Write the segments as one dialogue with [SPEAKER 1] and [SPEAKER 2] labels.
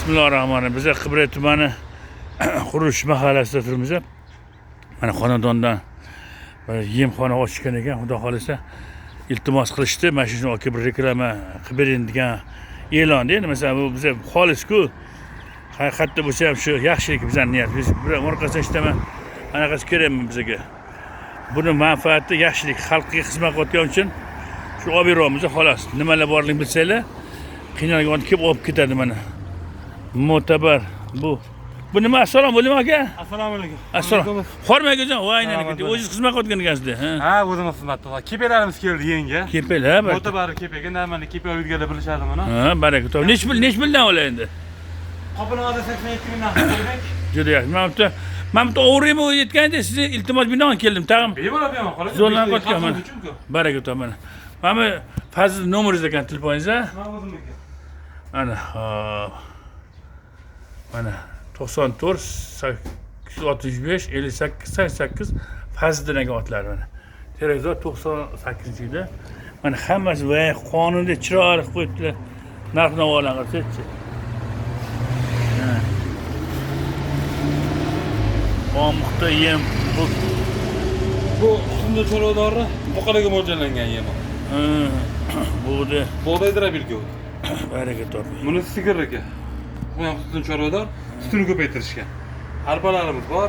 [SPEAKER 1] Bismillahirrahmanirrahim. Biz Qibray tumani qurilish mahallasida turibmiz. Mana xonadondan yemxona ochgan ekan, xudo xolisa iltimos qilishdi. Mana shuni olib bir reklama qilib bering degan e'lon endi. Masalan, bu biza xolis-ku. Haqiqatda bo'lsa ham shu yaxshilik bizning niyat. Biz bir orqasidan ishlaman. Anaqasi kerakmi bizga? Buni manfaati yaxshilik, xalqqa xizmat qilayotgan uchun shu olib beramiz xolos. Nimalar borligini bilsanglar, qiynalgan kelib olib ketadi mana. Mo'tabar bu. Bu nima? Assalomu alaykum aka.
[SPEAKER 2] Assalomu alaykum.
[SPEAKER 1] Assalomu. Xormaga voynani o'zingiz xizmat qilayotgan ekansizda,
[SPEAKER 2] ha? O'zimiz xizmat qilamiz. Kepelarimiz keldi yenge.
[SPEAKER 1] Kepelar,
[SPEAKER 2] Mo'tabar kepega, normalni kepe oladiganlar bilishadi buni.
[SPEAKER 1] Ha, baraka top. Nech puldan olar endi?
[SPEAKER 2] Qopinada 87 mingdan qo'ydik.
[SPEAKER 1] Juda yaxshi. Men bu o'g'rimi yetganda sizni iltimos bilan keldim, tag'in.
[SPEAKER 2] Bemalol beraman, xolos.
[SPEAKER 1] Zo'rlanib o'tgan mana. Baraka top mana. Mana Fazil nomeringiz ekan, telefoningiz, ha?
[SPEAKER 2] Ha, o'zimniki.
[SPEAKER 1] Ana, hop. Mana 94 865 58 88 Fazliddin otlar mana. Televizor 98-yilda. Mana hammasi va qonunda chiroyli qo'yibdilar. Narx-navolar qilsa-chi. Omuqda yem
[SPEAKER 2] Bu husnli cho'rodori buqalarga mo'ljallangan yem.
[SPEAKER 1] Bo'ldi.
[SPEAKER 2] Bug'doy drabilka.
[SPEAKER 1] Baraka top.
[SPEAKER 2] Buni sigir aka. Bu ham husnli cho'rodor, sutini ko'paytirishgan. Arpalarimiz bor.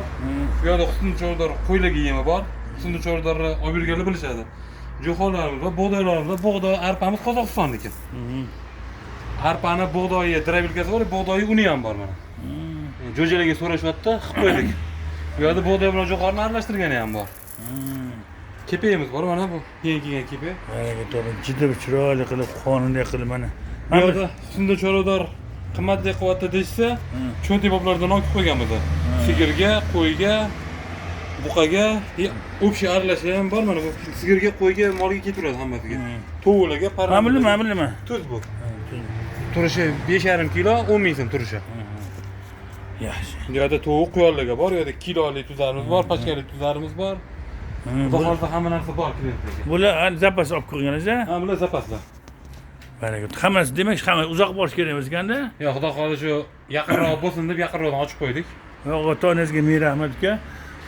[SPEAKER 2] Bu yerda husnli cho'rodor qo'ylarga yemi bor. Husnli cho'rodorni olib yurganlar bilishadi. Jo'xolarimiz va bug'doylarimiz va bug'doy arpamiz Qozog'istonniki. Arpani bug'doyi drabilkasi bor, bug'doyi uni ham bor mana. Jo'jalarga so'rashyapti, qilib qo'ydik. Bu yerda bug'doy bilan jo'xorini aralashtirgani ham bor. Kepeyimiz bor mana bu. Yangi kelgan kepe.
[SPEAKER 1] Baraka top. Juda chiroyli qilib, qonunli qilib mana.
[SPEAKER 2] Bu yerda husnli cho'rodor qimmatli quvvatda deysa, cho'nti boblardan olib qo'yganmiz. Sigirga, qo'yga, buqaga, общий aralashish ham bor mana bu. Sigirga, qo'yga, molga ketaveradi hammasiga. Tovuqlarga, parvonlarga.
[SPEAKER 1] Ma'lum.
[SPEAKER 2] Tuz bu. Turishi 5,5 kilo, 10 ming so'm turishi.
[SPEAKER 1] Yaxshi.
[SPEAKER 2] Bu yerda tovuq quyonlarga bor, bu yerda kilolik tuzlarimiz bor, pachkalik tuzlarimiz bor. Xudo xolisa hamma narsa bor klientlarga.
[SPEAKER 1] Bular zapas olib qo'yganingiz, ha?
[SPEAKER 2] Ha, bular zapaslar.
[SPEAKER 1] Baraka. Hammasi demak, hamma uzoq borish kerak emas-kanda?
[SPEAKER 2] Yo'q, xudo xolisa shu yaqinroq bo'lsin deb yaqinroqdan ochib qo'ydik.
[SPEAKER 1] Ota-onangizga ming rahmat aka.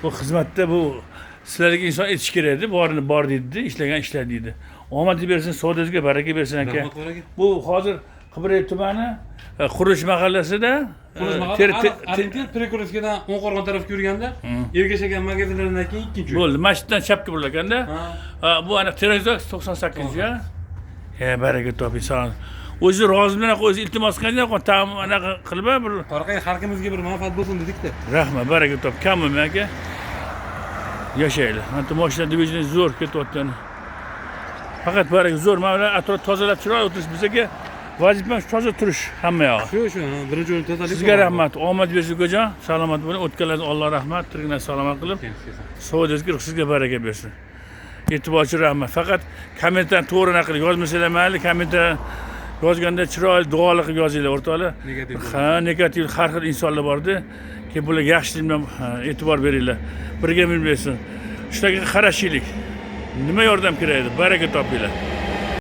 [SPEAKER 1] Bu xizmatda bu sizlarga inson etish kerak edi, borini bor deydi, ishlagan ishlar deydi. Omad bersin, savdingizga baraka bersin aka. Bu hozir Qibray tumani qurilish mahallasida
[SPEAKER 2] Prekurskidan O'nqo'rg'on tarafga yurganda, Ergashagan magazinlaridan keyin ikkinchi yo'l.
[SPEAKER 1] Bo'ldi, masjiddan chapga burilganda. Bu ana televizor 98-ga. Baraka topi son. O'zi roziman o'zi iltimos qilgan, tam anaqa qilib bir
[SPEAKER 2] orqaga xalqimizga bir manfaat bo'lsin dedik-da.
[SPEAKER 1] Rahmat, baraka top. Kammi aka? Yashaylar. Mana mashina dvijeniya zo'r ketyapti. Faqat baraka zo'r. Mana atrof tozalab chiroyli o'tirish bizga vazifamiz toza turish hamma yog'i.
[SPEAKER 2] Shu, birinchi o'rin tozalik.
[SPEAKER 1] Sizga rahmat. Omad bersin ukajon. Salomat bo'ling. O'tganlarga Alloh rahmat, tirikni salomat qilib, savdingizga sizga baraka bersin. E'tiborchi rahmat. Faqat kommentarni to'g'ri qilib yozmasanglar mayli, kommentar yozganda chiroyli duolar qilib yozinglar o'rtoqlar. Ha, negativ har xil insonlar borda. Keyin bularga yaxshilik bilan e'tibor beringlar. Birga bilmaysin. Shularga qarashinglar. Nima yordam kerak edi? Baraka topinglar.